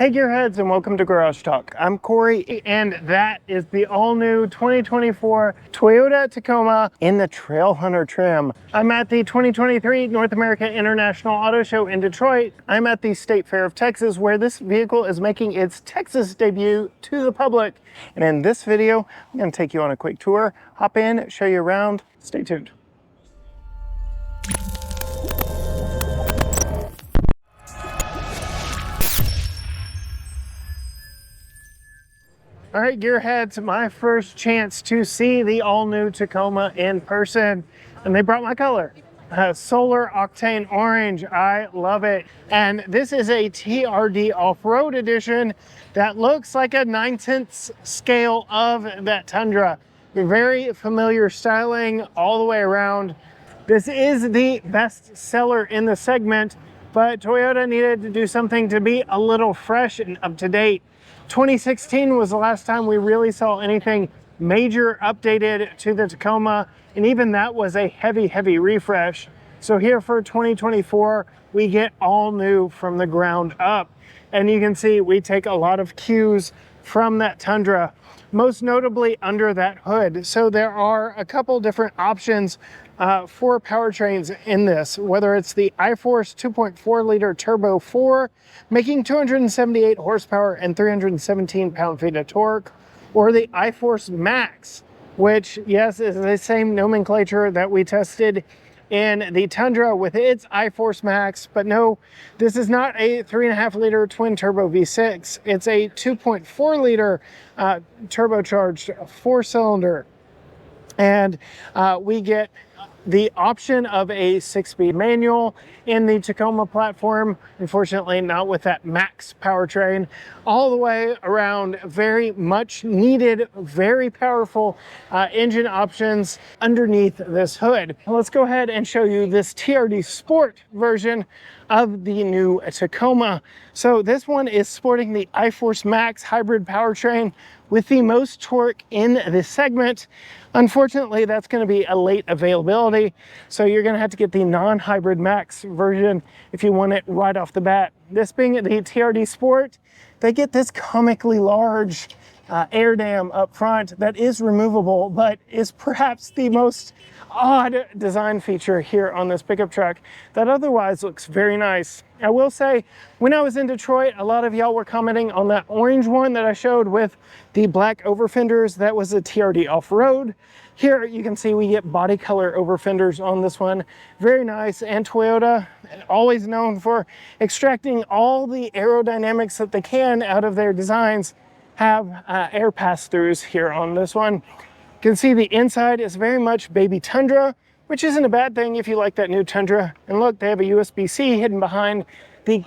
Hey gearheads, and welcome to Garage Talk. I'm Corey, and that is the all-new 2024 Toyota Tacoma in the Trailhunter trim. I'm at the 2023 North America International Auto Show in Detroit. I'm at the State Fair of Texas, where this vehicle is making its Texas debut to the public. And in this video, I'm going to take you on a quick tour, hop in, show you around. Stay tuned. All right, gearheads, my first chance to see the all-new Tacoma in person, and they brought my color. Solar Octane Orange, I love it. And this is a TRD Off-Road edition that looks like a 9/10 scale of that Tundra. Very familiar styling all the way around. This is the best seller in the segment, but Toyota needed to do something to be a little fresh and up to date. 2016 was the last time we really saw anything major updated to the Tacoma, and even that was a heavy refresh. So here for 2024, we get all new from the ground up. And you can see we take a lot of cues from that Tundra, most notably under that hood. So there are a couple different options for powertrains in this, whether it's the iForce 2.4 liter Turbo 4, making 278 horsepower and 317 pound-feet of torque, or the iForce Max, which, yes, is the same nomenclature that we tested in the Tundra with its iForce Max, but no, this is not a 3.5 liter twin turbo V6. It's a 2.4 liter turbocharged 4-cylinder. And we get the option of a 6-speed manual in the Tacoma platform. Unfortunately, not with that Max powertrain. All the way around, very much needed, very powerful engine options underneath this hood. Let's go ahead and show you this TRD Sport version of the new Tacoma. So this one is sporting the iForce Max hybrid powertrain with the most torque in this segment. Unfortunately, that's going to be a late availability, so you're going to have to get the non-hybrid Max version if you want it right off the bat. This being the TRD Sport, they get this comically large air dam up front that is removable, but is perhaps the most odd design feature here on this pickup truck that otherwise looks very nice. I will say, when I was in Detroit, a lot of y'all were commenting on that orange one that I showed with the black over fenders. That was a TRD Off-Road. Here you can see we get body color over fenders on this one. Very nice. And Toyota, always known for extracting all the aerodynamics that they can out of their designs, have air pass-throughs here on this one. You can see the inside is very much baby Tundra, which isn't a bad thing if you like that new Tundra. And look, they have a USB-C hidden behind the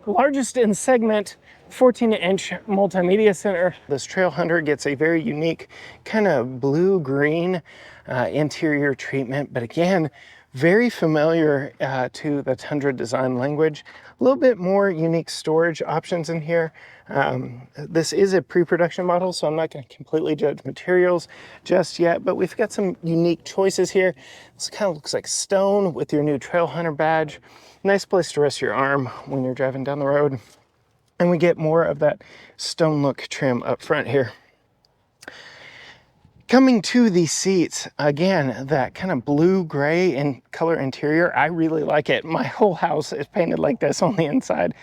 largest in segment 14-inch multimedia center. This Trailhunter gets a very unique kind of blue-green interior treatment, but again, very familiar to the Tundra design language. A little bit more unique storage options in here. This is a pre-production model, so I'm not going to completely judge materials just yet, but we've got some unique choices here. This kind of looks like stone with your new Trailhunter badge. Nice place to rest your arm when you're driving down the road. And we get more of that stone look trim up front here. Coming to the seats, again, that kind of blue-gray in color interior, I really like it. My whole house is painted like this on the inside,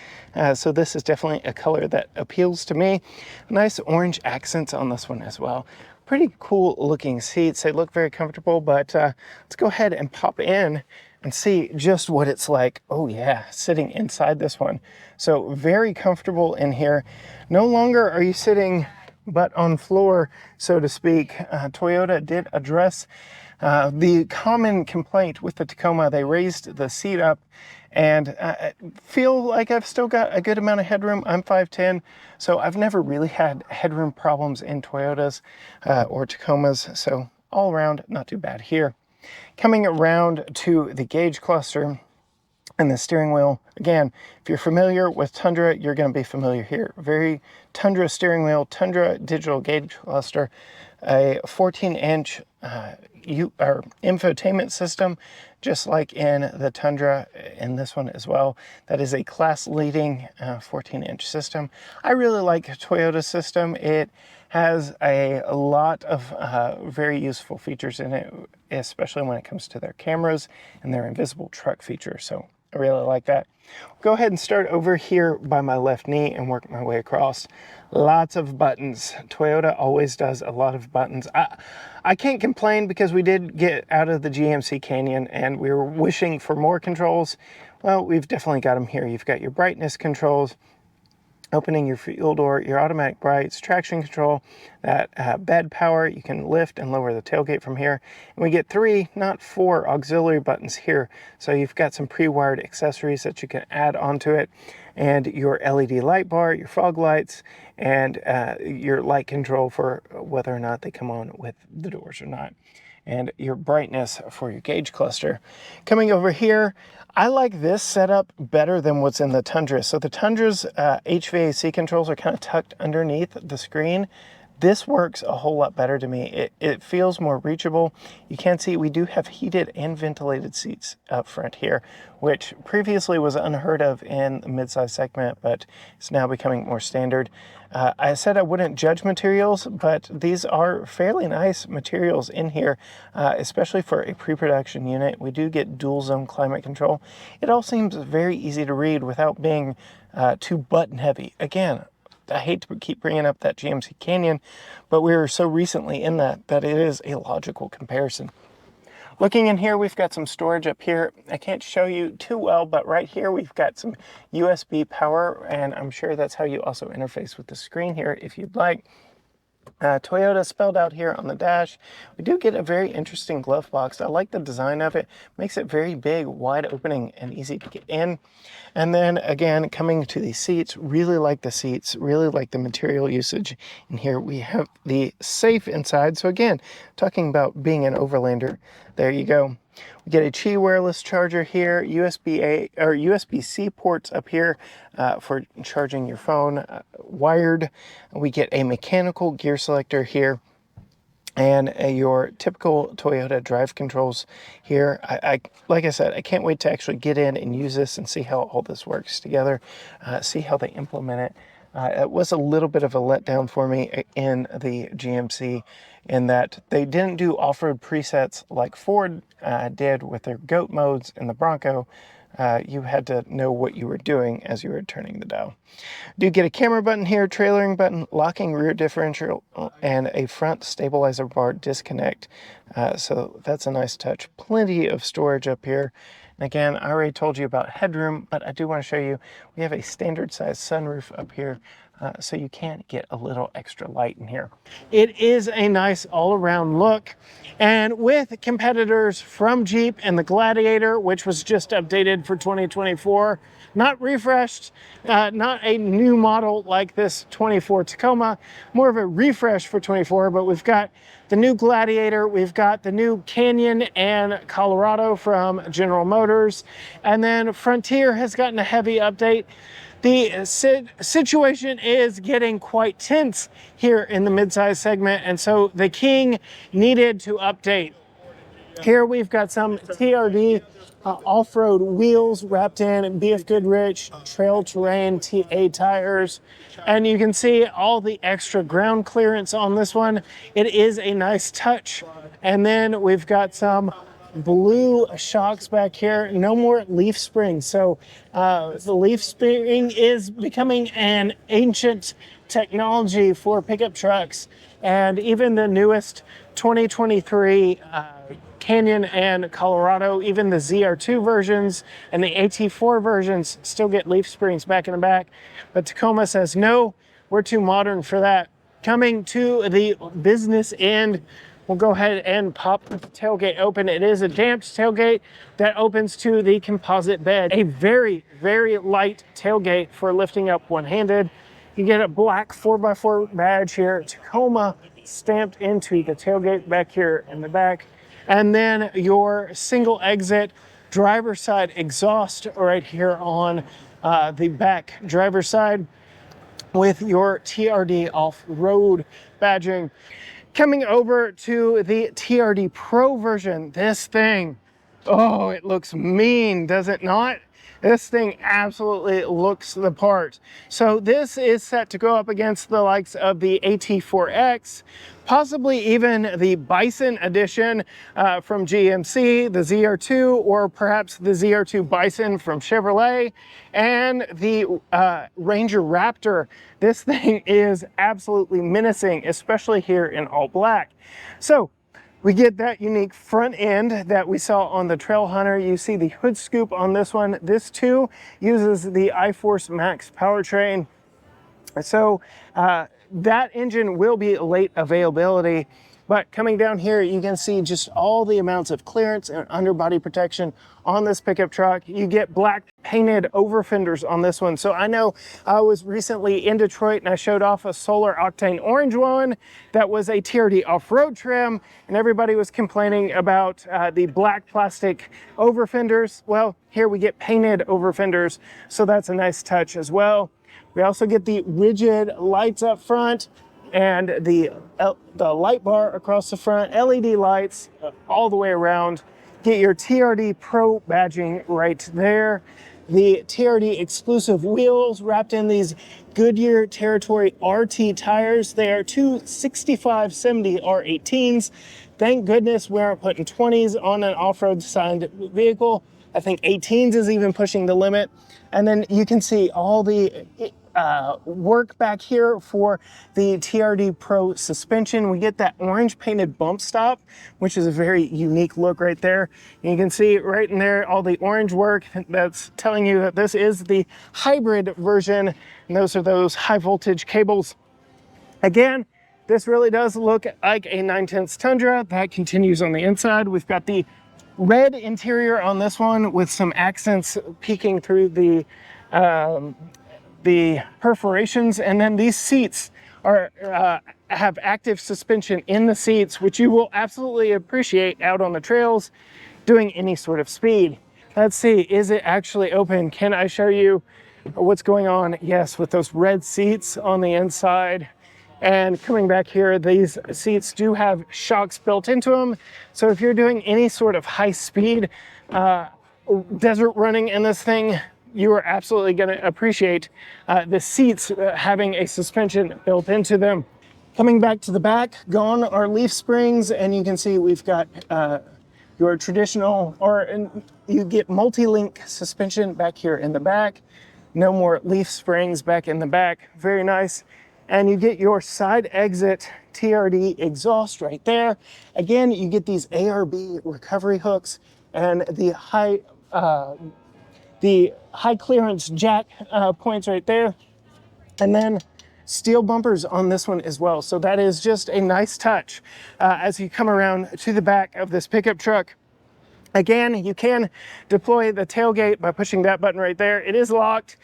so this is definitely a color that appeals to me. Nice orange accents on this one as well. Pretty cool looking seats. They look very comfortable, but let's go ahead and pop in and see just what it's like. Oh yeah, sitting inside this one. So very comfortable in here. No longer are you sitting butt on floor, so to speak. Toyota did address the common complaint with the Tacoma. They raised the seat up, and I feel like I've still got a good amount of headroom. I'm 5'10", so I've never really had headroom problems in Toyotas or Tacomas, so all around, not too bad here. Coming around to the gauge cluster and the steering wheel, again, if you're familiar with Tundra, you're going to be familiar here. Very Tundra steering wheel, Tundra digital gauge cluster, a 14-inch infotainment system just like in the Tundra, in this one as well. That is a class-leading 14-inch system. I really like Toyota's system. It has a lot of very useful features in it, especially when it comes to their cameras and their invisible truck feature. So I really like that. Go ahead and start over here by my left knee and work my way across. Lots of buttons. Toyota always does a lot of buttons. I can't complain because we did get out of the GMC Canyon and we were wishing for more controls. Well, we've definitely got them here. You've got your brightness controls, opening your fuel door, your automatic brights, traction control, that bed power. You can lift and lower the tailgate from here. And we get 3, not 4 auxiliary buttons here. So you've got some pre-wired accessories that you can add onto it, and your LED light bar, your fog lights, and your light control for whether or not they come on with the doors or not, and your brightness for your gauge cluster. Coming over here, I like this setup better than what's in the Tundra. So the Tundra's HVAC controls are kind of tucked underneath the screen. This works a whole lot better to me. It feels more reachable. You can see we do have heated and ventilated seats up front here, which previously was unheard of in the midsize segment, but it's now becoming more standard. I said I wouldn't judge materials, but these are fairly nice materials in here, especially for a pre-production unit. We do get dual zone climate control. It all seems very easy to read without being too button heavy. Again, I hate to keep bringing up that GMC Canyon, but we were so recently in that it is a logical comparison. Looking in here, we've got some storage up here. I can't show you too well, but right here we've got some USB power, and I'm sure that's how you also interface with the screen here if you'd like. Toyota spelled out here on the dash. We do get a very interesting glove box. I like the design of it. Makes it very big, wide opening, and easy to get in. And then again, coming to the seats, really like the seats, really like the material usage. And here we have the safe inside. So again, talking about being an overlander, there you go. We get a Qi wireless charger here, USB-A or USB-C ports up here for charging your phone, wired. We get a mechanical gear selector here, and your typical Toyota drive controls here. Like I said, I can't wait to actually get in and use this and see how all this works together, see how they implement it. It was a little bit of a letdown for me in the GMC in that they didn't do off-road presets like Ford did with their GOAT modes in the Bronco. You had to know what you were doing as you were turning the dial. Do get a camera button here, trailering button, locking rear differential, and a front stabilizer bar disconnect. So that's a nice touch. Plenty of storage up here. And again, I already told you about headroom, but I do want to show you, we have a standard size sunroof up here, so you can get a little extra light in here. It is a nice all-around look, and with competitors from Jeep and the Gladiator, which was just updated for 2024, not refreshed, not a new model like this 24 Tacoma, more of a refresh for 24, but we've got the new Gladiator, we've got the new Canyon and Colorado from General Motors, and then Frontier has gotten a heavy update. The situation is getting quite tense here in the midsize segment, and so the King needed to update. Here we've got some TRD off-road wheels wrapped in BF Goodrich trail terrain TA tires, and you can see all the extra ground clearance on this one. It is a nice touch. And then we've got some blue shocks back here. No more leaf springs. So the leaf spring is becoming an ancient technology for pickup trucks, and even the newest 2023 Canyon and Colorado, even the ZR2 versions and the AT4 versions still get leaf springs back in the back. But Tacoma says, no, we're too modern for that. Coming to the business end, we'll go ahead and pop the tailgate open. It is a damped tailgate that opens to the composite bed. A very, very light tailgate for lifting up one-handed. You get a black 4x4 badge here, Tacoma, stamped into the tailgate back here in the back. And then your single exit driver's side exhaust right here on the back driver's side with your TRD Off-Road badging. Coming over to the TRD Pro version, this thing, Oh, it looks mean, does it not? This thing absolutely looks the part. So this is set to go up against the likes of the AT4X, possibly even the Bison edition from GMC, the ZR2, or perhaps the ZR2 Bison from Chevrolet, and the Ranger Raptor. This thing is absolutely menacing, especially here in all black. So we get that unique front end that we saw on the Trailhunter. You see the hood scoop on this one. This too uses the iForce Max powertrain. So that engine will be late availability. But coming down here, you can see just all the amounts of clearance and underbody protection on this pickup truck. You get black painted over fenders on this one. So I know I was recently in Detroit and I showed off a solar octane orange one that was a TRD off-road trim, and everybody was complaining about the black plastic over fenders. Well, here we get painted over fenders, so that's a nice touch as well. We also get the rigid lights up front and the light bar across the front, LED lights all the way around. Get your TRD Pro badging right there. The TRD exclusive wheels wrapped in these Goodyear Territory RT tires. They are two 65/70 R18s. Thank goodness we aren't putting 20s on an off-road designed vehicle. I think 18s is even pushing the limit. And then you can see all the work back here for the TRD Pro suspension. We get that orange painted bump stop, which is a very unique look right there. And you can see right in there all the orange work that's telling you that this is the hybrid version, and those are those high voltage cables. Again, this really does look like a 9/10 Tundra. That continues on the inside. We've got the red interior on this one with some accents peeking through the perforations, and then these seats are have active suspension in the seats, which you will absolutely appreciate out on the trails doing any sort of speed. Let's see, is it actually open? Can I show you what's going on? Yes, with those red seats on the inside. And coming back here, these seats do have shocks built into them. So if you're doing any sort of high speed desert running in this thing, you are absolutely going to appreciate the seats having a suspension built into them. Coming back to the back, gone are leaf springs, and you can see we've got your traditional, you get multi-link suspension back here in the back. No more leaf springs back in the back. Very nice. And you get your side exit TRD exhaust right there. Again, you get these ARB recovery hooks and the high clearance jack points right there. And then steel bumpers on this one as well. So that is just a nice touch as you come around to the back of this pickup truck. Again, you can deploy the tailgate by pushing that button right there. It is locked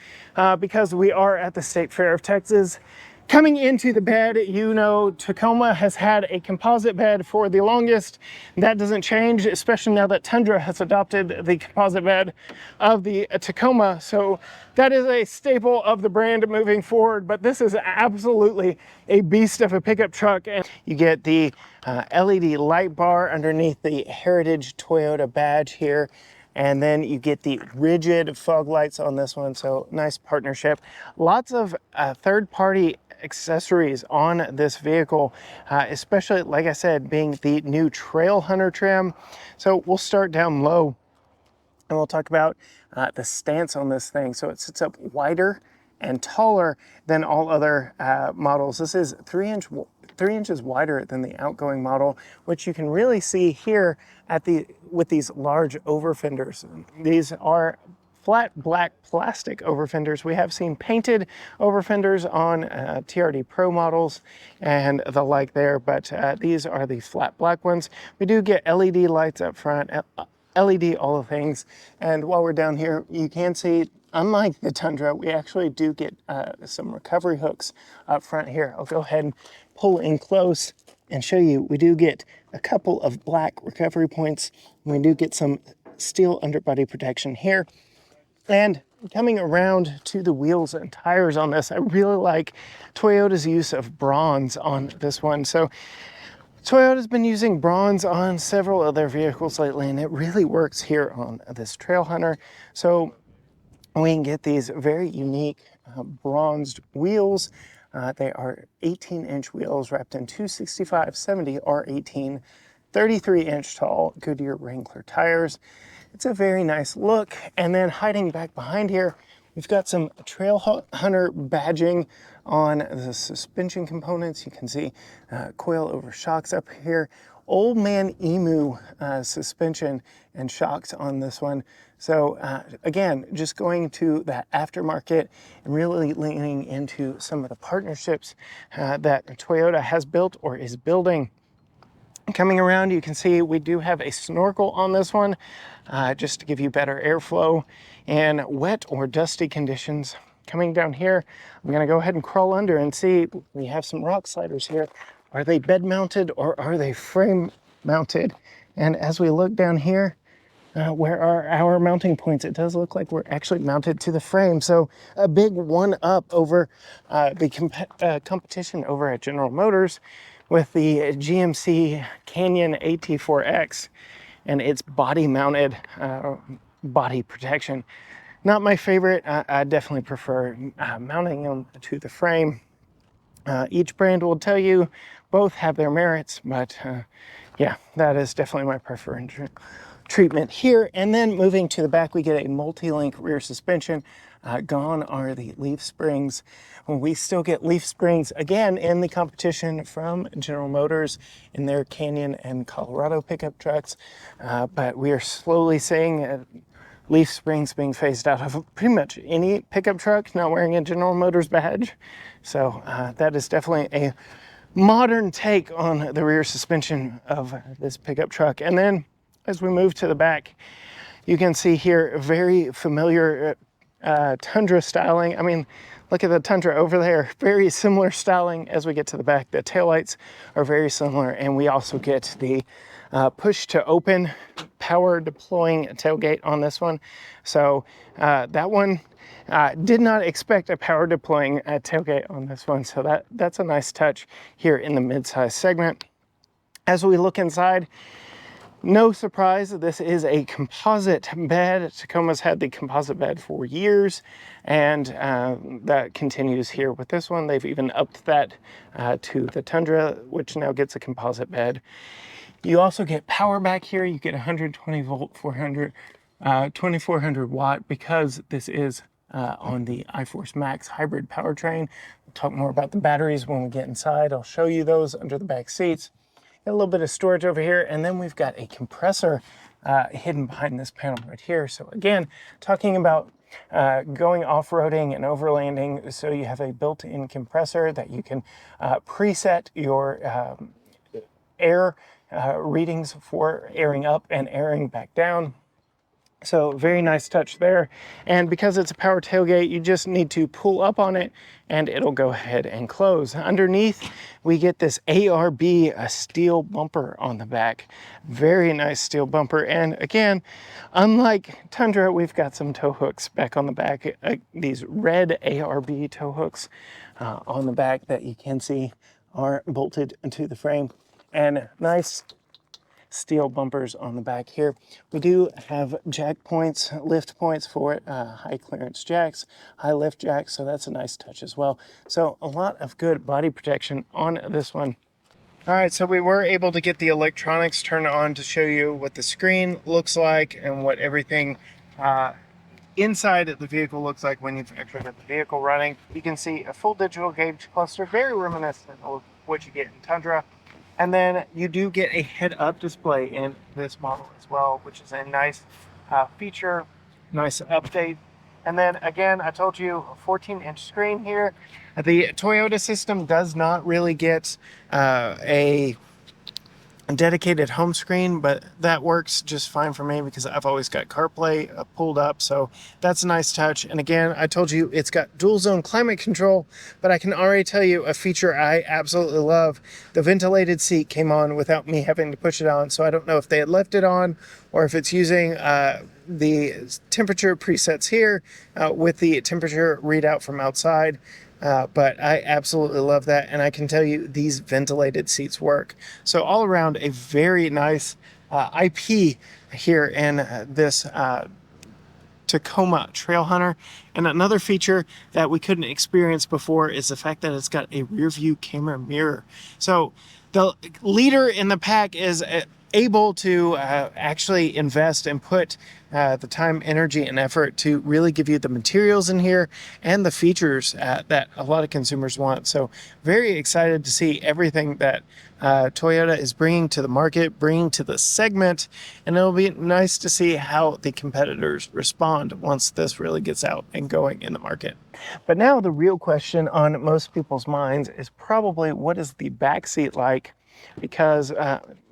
because we are at the State Fair of Texas. Coming into the bed, you know Tacoma has had a composite bed for the longest. That doesn't change, especially now that Tundra has adopted the composite bed of the Tacoma. So that is a staple of the brand moving forward, but this is absolutely a beast of a pickup truck. And you get the LED light bar underneath the Heritage Toyota badge here. And then you get the rigid fog lights on this one, so nice partnership. Lots of third-party accessories on this vehicle, especially, like I said, being the new Trailhunter trim. So we'll start down low and we'll talk about the stance on this thing. So it sits up wider and taller than all other models. This is 3 inches wider than the outgoing model, which you can really see here with these large over fenders. These are flat black plastic over fenders. We have seen painted over fenders on TRD Pro models and the like there, but these are the flat black ones. We do get LED lights up front, LED all the things. And while we're down here, you can see, unlike the Tundra, we actually do get some recovery hooks up front here. I'll go ahead and pull in close and show you. We do get a couple of black recovery points. We do get some steel underbody protection here. And coming around to the wheels and tires on this, I really like Toyota's use of bronze on this one. So Toyota's been using bronze on several of their vehicles lately, and it really works here on this Trailhunter. So we can get these very unique bronzed wheels. They are 18-inch wheels wrapped in 265/70 R18, 33-inch tall Goodyear Wrangler tires. It's a very nice look. And then hiding back behind here, we've got some Trailhunter badging on the suspension components. You can see coil over shocks up here. Old Man Emu suspension and shocks on this one. So again, just going to that aftermarket and really leaning into some of the partnerships that Toyota has built or is building. Coming around, you can see we do have a snorkel on this one, just to give you better airflow in wet or dusty conditions. Coming down here, I'm gonna go ahead and crawl under and see, we have some rock sliders here. Are they bed mounted or are they frame mounted? And as we look down here, where are our mounting points? It does look like we're actually mounted to the frame. So a big one up over the competition over at General Motors with the GMC Canyon AT4X and its body mounted body protection. Not my favorite. I definitely prefer mounting them to the frame. Each brand will tell you both have their merits, but yeah, that is definitely my preferred treatment here. And then moving to the back, we get a multi-link rear suspension. Gone are the leaf springs. We still get leaf springs again in the competition from General Motors in their Canyon and Colorado pickup trucks, but we are slowly seeing leaf springs being phased out of pretty much any pickup truck not wearing a General Motors badge. So that is definitely a modern take on the rear suspension of this pickup truck. And then as we move to the back, you can see here very familiar Tundra styling. I mean, look at the Tundra over there. Very similar styling as we get to the back. The taillights are very similar, and we also get the push to open power deploying tailgate on this one. So that one did not expect a power deploying tailgate on this one. So that's a nice touch here in the midsize segment. As we look inside, no surprise, this is a composite bed. Tacoma's had the composite bed for years, and that continues here with this one. They've even upped that to the Tundra, which now gets a composite bed. You also get power back here. You get 120 volt, 2400 watt, because this is on the iForce Max hybrid powertrain. We'll talk more about the batteries when we get inside. I'll show you those under the back seats. Got a little bit of storage over here, and then we've got a compressor hidden behind this panel right here. So again, talking about going off-roading and overlanding, so you have a built-in compressor that you can preset your air readings for airing up and airing back down. So very nice touch there. And because it's a power tailgate, you just need to pull up on it and it'll go ahead and close. Underneath, we get this ARB steel bumper on the back. Very nice steel bumper. And again, unlike Tundra, we've got some tow hooks back on the back. These red ARB tow hooks on the back that you can see are bolted into the frame. And nice steel bumpers on the back here. We do have jack points, lift points for it, high clearance jacks, high lift jacks, so that's a nice touch as well. So a lot of good body protection on this one. All right, so we were able to get the electronics turned on to show you what the screen looks like and what everything inside the vehicle looks like when you've actually got the vehicle running. You can see a full digital gauge cluster, very reminiscent of what you get in Tundra. And then you do get a head-up display in this model as well, which is a nice feature, nice update. And then again, I told you a 14-inch screen here. The Toyota system does not really get a dedicated home screen, but that works just fine for me because I've always got CarPlay pulled up, so that's a nice touch. And again, I told you it's got dual zone climate control, but I can already tell you a feature I absolutely love. The ventilated seat came on without me having to push it on, so I don't know if they had left it on or if it's using the temperature presets here with the temperature readout from outside. But I absolutely love that, and I can tell you these ventilated seats work. So all around, a very nice IP here in this Tacoma Trailhunter. And another feature that we couldn't experience before is the fact that it's got a rear view camera mirror. So the leader in the pack is able to actually invest and put the time, energy, and effort to really give you the materials in here and the features that a lot of consumers want. So very excited to see everything that Toyota is bringing to the market, bringing to the segment, and it'll be nice to see how the competitors respond once this really gets out and going in the market. But now the real question on most people's minds is probably, what is the back seat like? Because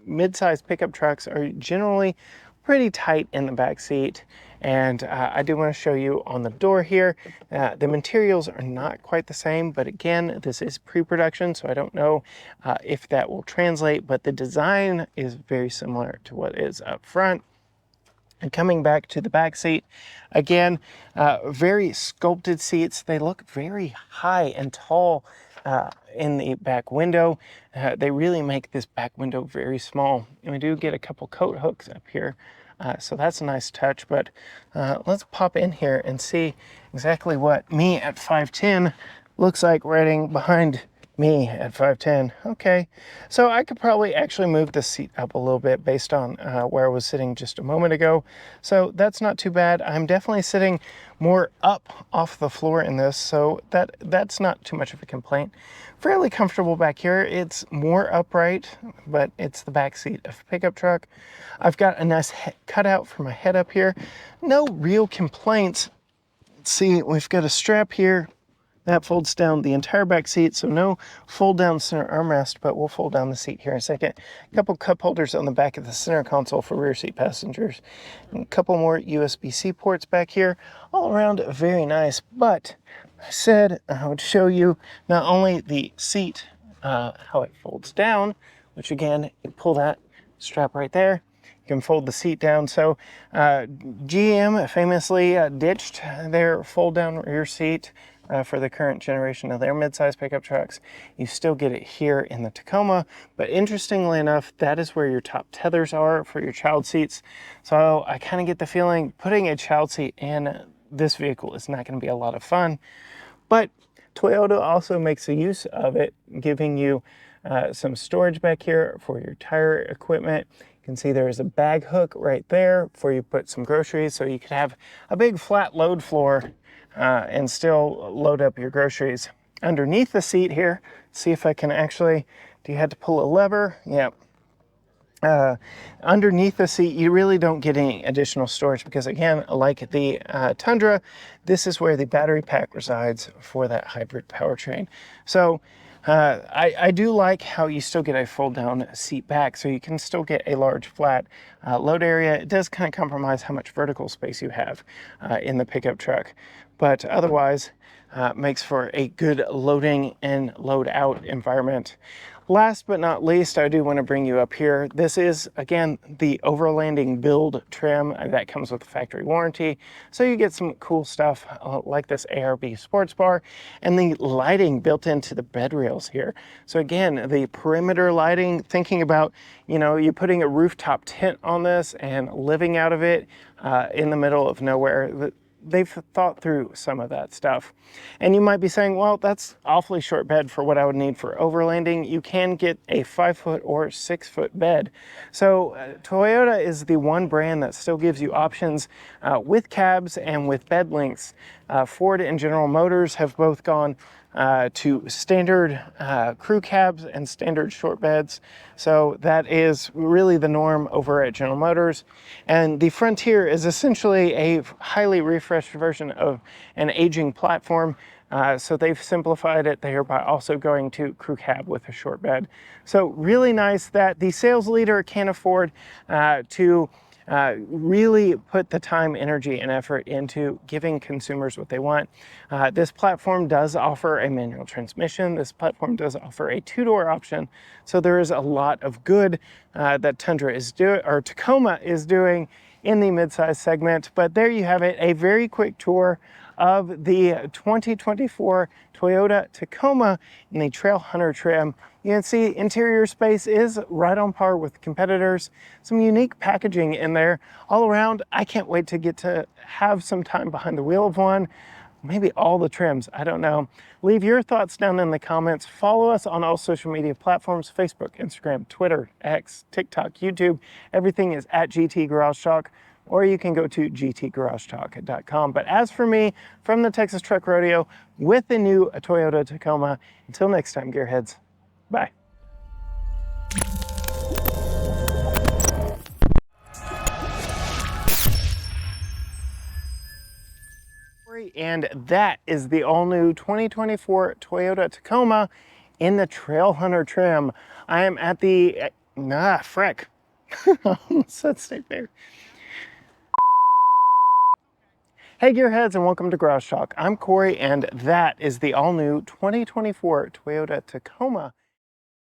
mid-sized pickup trucks are generally pretty tight in the back seat, and I do want to show you on the door here. The materials are not quite the same, but again, this is pre-production, so I don't know if that will translate, but the design is very similar to what is up front. And coming back to the back seat, again, very sculpted seats. They look very high and tall in the back window. They really make this back window very small. And we do get a couple coat hooks up here, so that's a nice touch. But let's pop in here and see exactly what me at 5'10" looks like riding behind me at 5'10". Okay, so I could probably actually move the seat up a little bit based on where I was sitting just a moment ago. So that's not too bad. I'm definitely sitting more up off the floor in this, so that's not too much of a complaint. Fairly comfortable back here. It's more upright, but it's the back seat of a pickup truck. I've got a nice cutout for my head up here. No real complaints. Let's see, we've got a strap here that folds down the entire back seat, so no fold down center armrest, but we'll fold down the seat here in a second. A couple cup holders on the back of the center console for rear seat passengers. And a couple more USB-C ports back here. All around very nice, but I said I would show you not only the seat, how it folds down, which again, you pull that strap right there. You can fold the seat down. So GM famously ditched their fold down rear seat for the current generation of their midsize pickup trucks. You still get it here in the Tacoma, but interestingly enough, that is where your top tethers are for your child seats. So I kind of get the feeling putting a child seat in this vehicle is not going to be a lot of fun, but Toyota also makes a use of it, giving you some storage back here for your tire equipment. You can see there's a bag hook right there for you to put some groceries, so you could have a big flat load floor and still load up your groceries. Underneath the seat here, see if I can actually, do you have to pull a lever? Yep. Underneath the seat, you really don't get any additional storage because, again, like the Tundra, this is where the battery pack resides for that hybrid powertrain. So I do like how you still get a fold-down seat back, so you can still get a large flat load area. It does kind of compromise how much vertical space you have in the pickup truck, but otherwise makes for a good loading and load out environment. Last but not least, I do want to bring you up here. This is, again, the overlanding build trim that comes with a factory warranty. So you get some cool stuff like this ARB sports bar and the lighting built into the bed rails here. So again, the perimeter lighting, thinking about, you know, you putting a rooftop tent on this and living out of it in the middle of nowhere. They've thought through some of that stuff. And you might be saying, well, that's awfully short bed for what I would need for overlanding. You can get a 5-foot or 6-foot bed. So Toyota is the one brand that still gives you options with cabs and with bed lengths. Ford and General Motors have both gone to standard crew cabs and standard short beds. So that is really the norm over at General Motors. And the Frontier is essentially a highly refreshed version of an aging platform. So they've simplified it there by also going to crew cab with a short bed. So really nice that the sales leader can afford to really put the time, energy, and effort into giving consumers what they want. This platform does offer a manual transmission. This platform does offer a 2-door option. So there is a lot of good that Tundra is doing, or Tacoma is doing in the midsize segment. But there you have it, a very quick tour of the 2024 Toyota Tacoma in the Trailhunter trim. You can see interior space is right on par with competitors. Some unique packaging in there. All around, I can't wait to get to have some time behind the wheel of one. Maybe all the trims, I don't know. Leave your thoughts down in the comments. Follow us on all social media platforms, Facebook, Instagram, Twitter, X, TikTok, YouTube. Everything is at GT Garage Talk, or you can go to gtgaragetalk.com. But as for me, from the Texas Truck Rodeo with the new Toyota Tacoma, until next time, gearheads, bye. And that is the all-new 2024 Toyota Tacoma in the Trailhunter trim. I am at the, frick. Almost said stay there. Hey gearheads, and welcome to Garage Talk. I'm Corey, and that is the all-new 2024 Toyota Tacoma